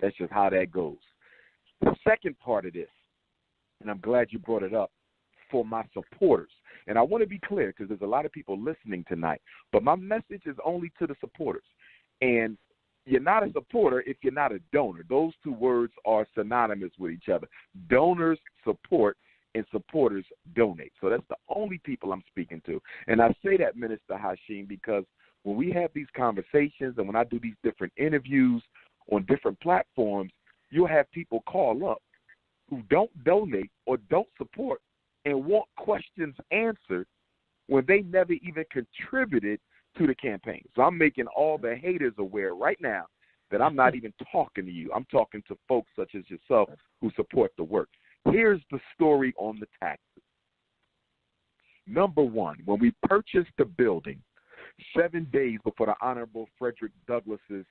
That's just how that goes. The second part of this, and I'm glad you brought it up, for my supporters. And I want to be clear because there's a lot of people listening tonight, but my message is only to the supporters. And you're not a supporter if you're not a donor. Those two words are synonymous with each other. Donors support and supporters donate. So that's the only people I'm speaking to. And I say that, Minister Hashim, because when we have these conversations and when I do these different interviews on different platforms, you'll have people call up who don't donate or don't support and want questions answered when they never even contributed to the campaign. So I'm making all the haters aware right now that I'm not even talking to you. I'm talking to folks such as yourself who support the work. Here's the story on the taxes. Number one, when we purchased the building 7 days before the Honorable Frederick Douglass's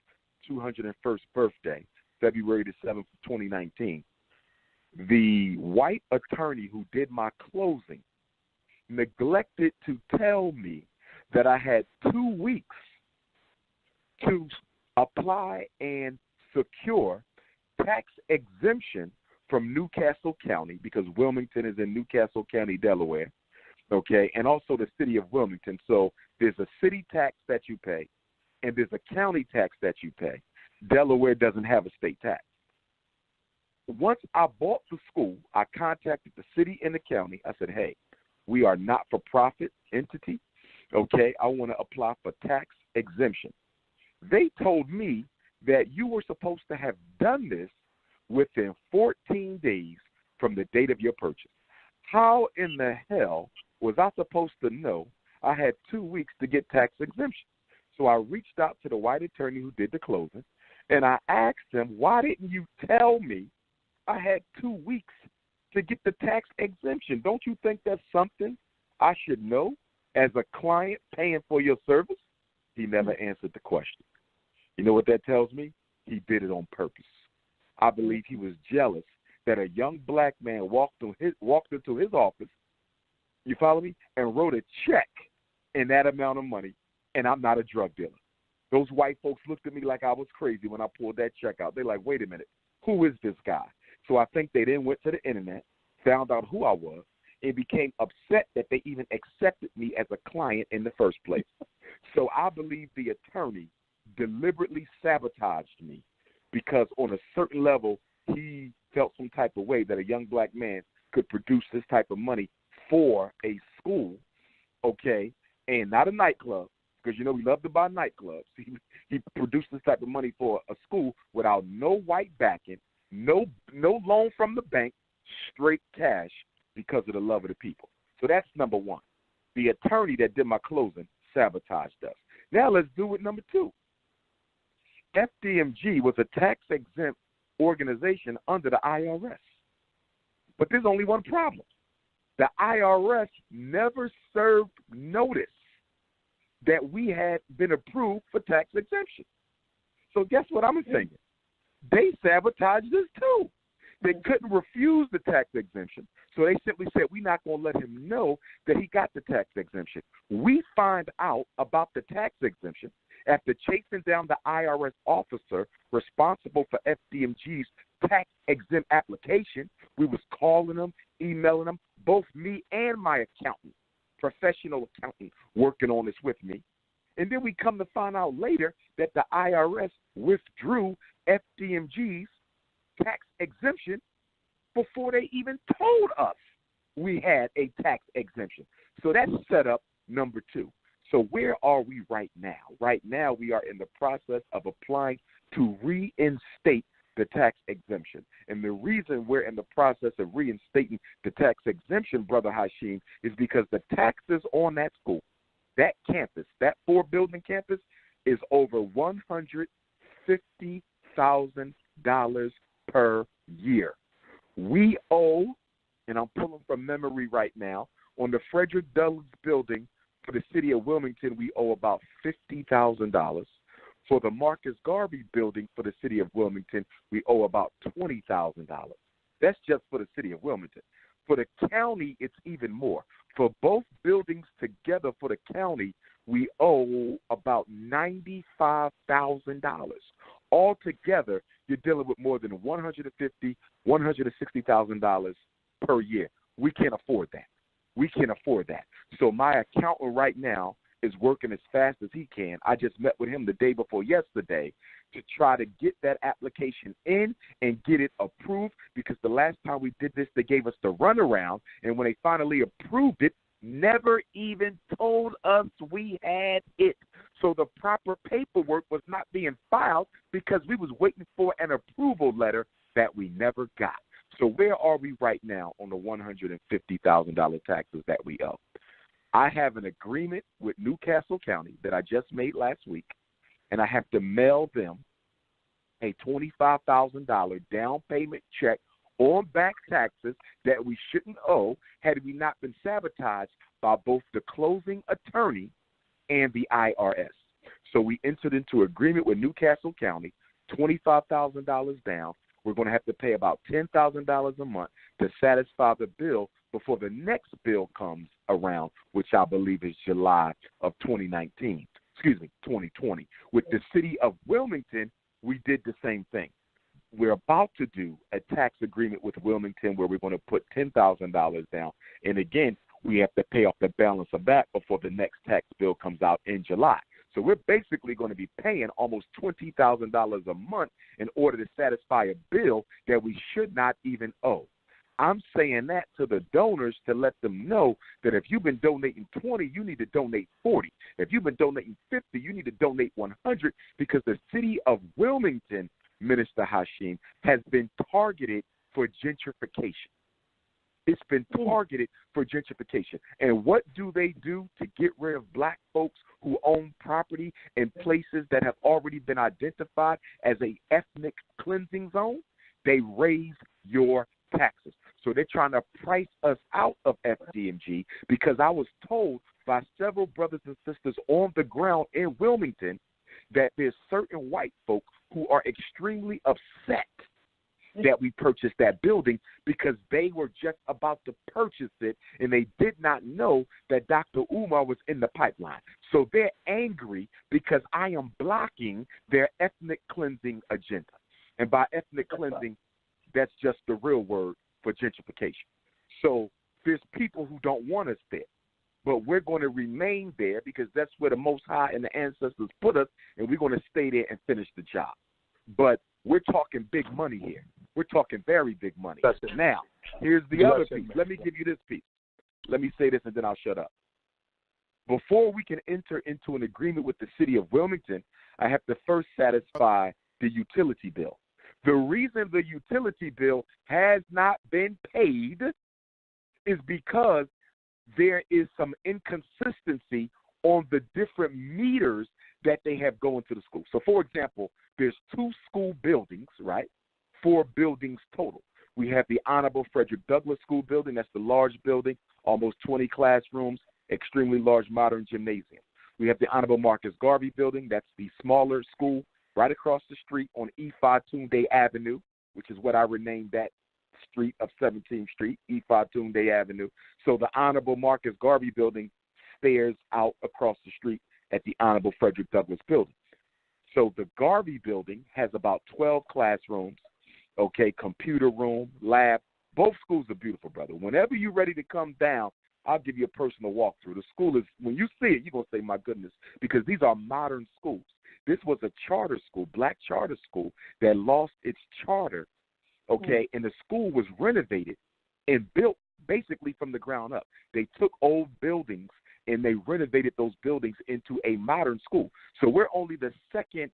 201st birthday, February the 7th, 2019, the white attorney who did my closing neglected to tell me that I had 2 weeks to apply and secure tax exemption from Newcastle County, because Wilmington is in Newcastle County, Delaware, okay, and also the city of Wilmington. So there's a city tax that you pay, and there's a county tax that you pay. Delaware doesn't have a state tax. Once I bought the school, I contacted the city and the county. I said, hey, we are not-for-profit entity, okay? I want to apply for tax exemption. They told me that you were supposed to have done this within 14 days from the date of your purchase. How in the hell was I supposed to know I had 2 weeks to get tax exemption? So I reached out to the white attorney who did the closing, and I asked him, why didn't you tell me I had 2 weeks to get the tax exemption? Don't you think that's something I should know as a client paying for your service? He never answered the question. You know what that tells me? He did it on purpose. I believe he was jealous that a young black man walked into his office, you follow me, and wrote a check in that amount of money, and I'm not a drug dealer. Those white folks looked at me like I was crazy when I pulled that check out. They're like, wait a minute, who is this guy? So I think they then went to the internet, found out who I was, and became upset that they even accepted me as a client in the first place. So I believe the attorney deliberately sabotaged me because on a certain level, he felt some type of way that a young black man could produce this type of money for a school, okay, and not a nightclub, because, you know, we love to buy nightclubs. He produced this type of money for a school without no white backing, no loan from the bank, straight cash because of the love of the people. So that's number one. The attorney that did my closing sabotaged us. Now let's do it number two. Fdmg was a tax-exempt organization under the IRS. But there's only one problem. The IRS never served notice that we had been approved for tax exemption. So guess what I'm thinking? They sabotaged us too. They couldn't refuse the tax exemption. So they simply said, we're not going to let him know that he got the tax exemption. We find out about the tax exemption after chasing down the IRS officer responsible for Fdmg's tax-exempt application. We was calling them, emailing them, both me and my accountant, professional accountant, working on this with me. And then we come to find out later that the IRS withdrew Fdmg's tax exemption before they even told us we had a tax exemption. So that's setup number two. So where are we right now? Right now we are in the process of applying to reinstate the tax exemption. And the reason we're in the process of reinstating the tax exemption, Brother Hashim, is because the taxes on that school, that campus, that 4-building campus, is over $150,000 per year. We owe, and I'm pulling from memory right now, on the Frederick Douglass building for the city of Wilmington, we owe about $50,000. For the Marcus Garvey building for the city of Wilmington, we owe about $20,000. That's just for the city of Wilmington. For the county, it's even more. For both buildings together for the county, we owe about $95,000. Altogether, you're dealing with more than $150,000, $160,000 per year. We can't afford that. We can't afford that. So my accountant right now is working as fast as he can. I just met with him the day before yesterday to try to get that application in and get it approved, because the last time we did this, they gave us the runaround, and when they finally approved it, never even told us we had it. So the proper paperwork was not being filed because we was waiting for an approval letter that we never got. So where are we right now on the $150,000 taxes that we owe? I have an agreement with Newcastle County that I just made last week, and I have to mail them a $25,000 down payment check on back taxes that we shouldn't owe had we not been sabotaged by both the closing attorney and the IRS. So we entered into agreement with Newcastle County, $25,000 down. We're going to have to pay about $10,000 a month to satisfy the bill before the next bill comes around, which I believe is July of 2020. With the city of Wilmington, we did the same thing. We're about to do a tax agreement with Wilmington where we're going to put $10,000 down. And again, we have to pay off the balance of that before the next tax bill comes out in July. So we're basically going to be paying almost $20,000 a month in order to satisfy a bill that we should not even owe. I'm saying that to the donors to let them know that if you've been donating 20, you need to donate 40. If you've been donating 50, you need to donate 100, because the city of Wilmington, Minister Hashim, has been targeted for gentrification. It's been targeted for gentrification. And what do they do to get rid of black folks who own property in places that have already been identified as a ethnic cleansing zone? They raise your taxes. So they're trying to price us out of Fdmg, because I was told by several brothers and sisters on the ground in Wilmington that there's certain white folk who are extremely upset that we purchased that building, because they were just about to purchase it and they did not know that Dr. Umar was in the pipeline. So they're angry because I am blocking their ethnic cleansing agenda. And by ethnic cleansing, that's just the real word for gentrification. So there's people who don't want us there, but we're going to remain there because that's where the Most High and the ancestors put us, and we're going to stay there and finish the job. But we're talking big money here. We're talking very big money. Now, here's the other piece. Let me give you this piece. Let me say this, and then I'll shut up. Before we can enter into an agreement with the city of Wilmington, I have to first satisfy the utility bill. The reason the utility bill has not been paid is because there is some inconsistency on the different meters that they have going to the school. So, for example, there's 2 school buildings, right? 4 buildings total. We have the Honorable Frederick Douglass School Building. That's the large building, almost 20 classrooms, extremely large modern gymnasium. We have the Honorable Marcus Garvey Building. That's the smaller school right across the street on Fdmg Avenue, which is what I renamed that street of 17th Street, Fdmg Avenue. So the Honorable Marcus Garvey Building stares out across the street at the Honorable Frederick Douglass Building. So the Garvey Building has about 12 classrooms, okay, computer room, lab. Both schools are beautiful, brother. Whenever you're ready to come down, I'll give you a personal walkthrough. The school is, when you see it, you're going to say, my goodness, because these are modern schools. This was a charter school, black charter school, that lost its charter, okay, and the school was renovated and built basically from the ground up. They took old buildings and they renovated those buildings into a modern school. So we're only the second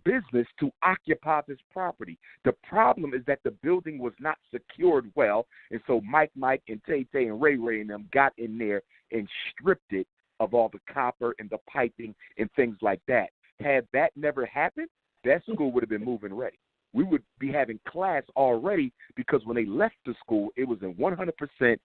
business to occupy this property. The problem is that the building was not secured well, and so Mike and Tay and Ray and them got in there and stripped it of all the copper and the piping and things like that. Had that never happened, that school would have been moving ready. We would be having class already, because when they left the school, it was in 100%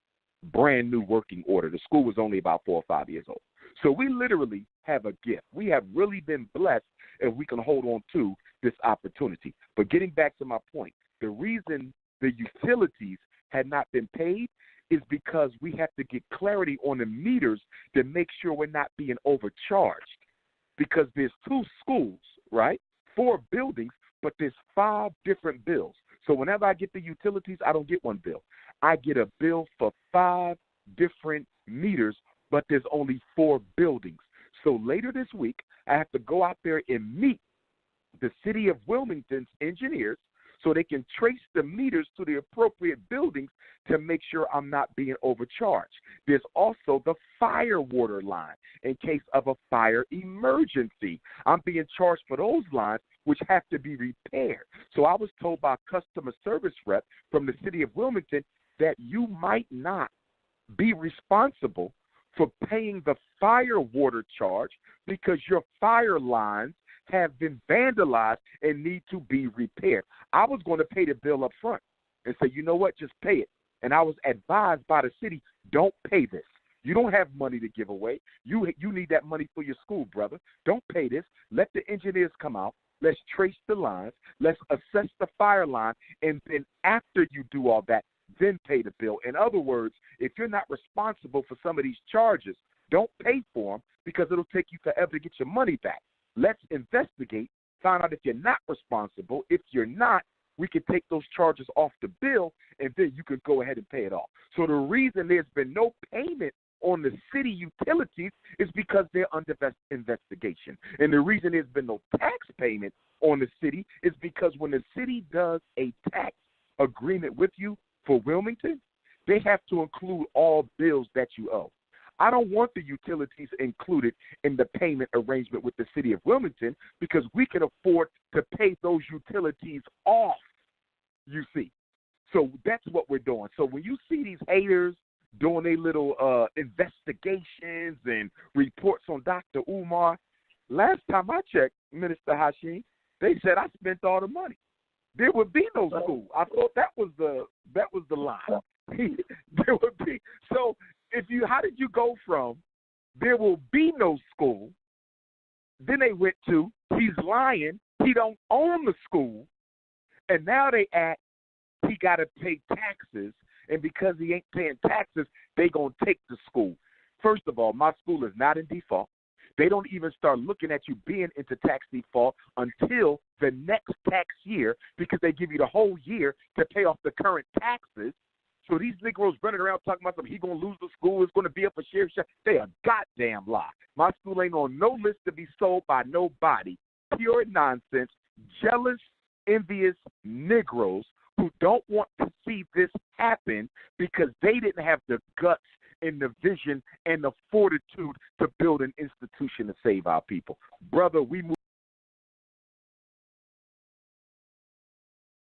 brand new working order. The school was only about 4 or 5 years old. So we literally have a gift. We have really been blessed if we can hold on to this opportunity. But getting back to my point, the reason the utilities had not been paid is because we have to get clarity on the meters to make sure we're not being overcharged. Because there's 2 schools, right? 4 buildings but there's 5 different bills. So whenever I get the utilities, I don't get one bill. I get a bill for 5 different meters, but there's only 4 buildings. So later this week, I have to go out there and meet the city of Wilmington's engineers so they can trace the meters to the appropriate buildings to make sure I'm not being overcharged. There's also the fire water line in case of a fire emergency. I'm being charged for those lines, which have to be repaired. So I was told by a customer service rep from the city of Wilmington that you might not be responsible for paying the fire water charge because your fire lines have been vandalized and need to be repaired. I was going to pay the bill up front and say, you know what, just pay it. And I was advised by the city, don't pay this. You don't have money to give away. You need that money for your school, brother. Don't pay this. Let the engineers come out. Let's trace the lines. Let's assess the fire line. And then after you do all that, then pay the bill. In other words, if you're not responsible for some of these charges, don't pay for them because it'll take you forever to get your money back. Let's investigate, find out if you're not responsible. If you're not, we can take those charges off the bill, and then you can go ahead and pay it off. So the reason there's been no payment on the city utilities is because they're under investigation. And the reason there's been no tax payment on the city is because when the city does a tax agreement with you for Wilmington, they have to include all bills that you owe. I don't want the utilities included in the payment arrangement with the city of Wilmington because we can afford to pay those utilities off, you see. So that's what we're doing. So when you see these haters doing their little investigations and reports on Dr. Umar, last time I checked, Minister Hashim, they said I spent all the money. There would be no school. I thought that was the line. There would be. So how did you go from there will be no school, then they went to he's lying, he don't own the school, and now they act he got to pay taxes, and because he ain't paying taxes, they going to take the school. First of all, my school is not in default. They don't even start looking at you being into tax default until the next tax year because they give you the whole year to pay off the current taxes. So these Negroes running around talking about something, he's going to lose the school, it's going to be up for share. They a goddamn lie. My school ain't on no list to be sold by nobody. Pure nonsense, jealous, envious Negroes who don't want to see this happen because they didn't have the guts and the vision and the fortitude to build an institution to save our people. Brother, we move.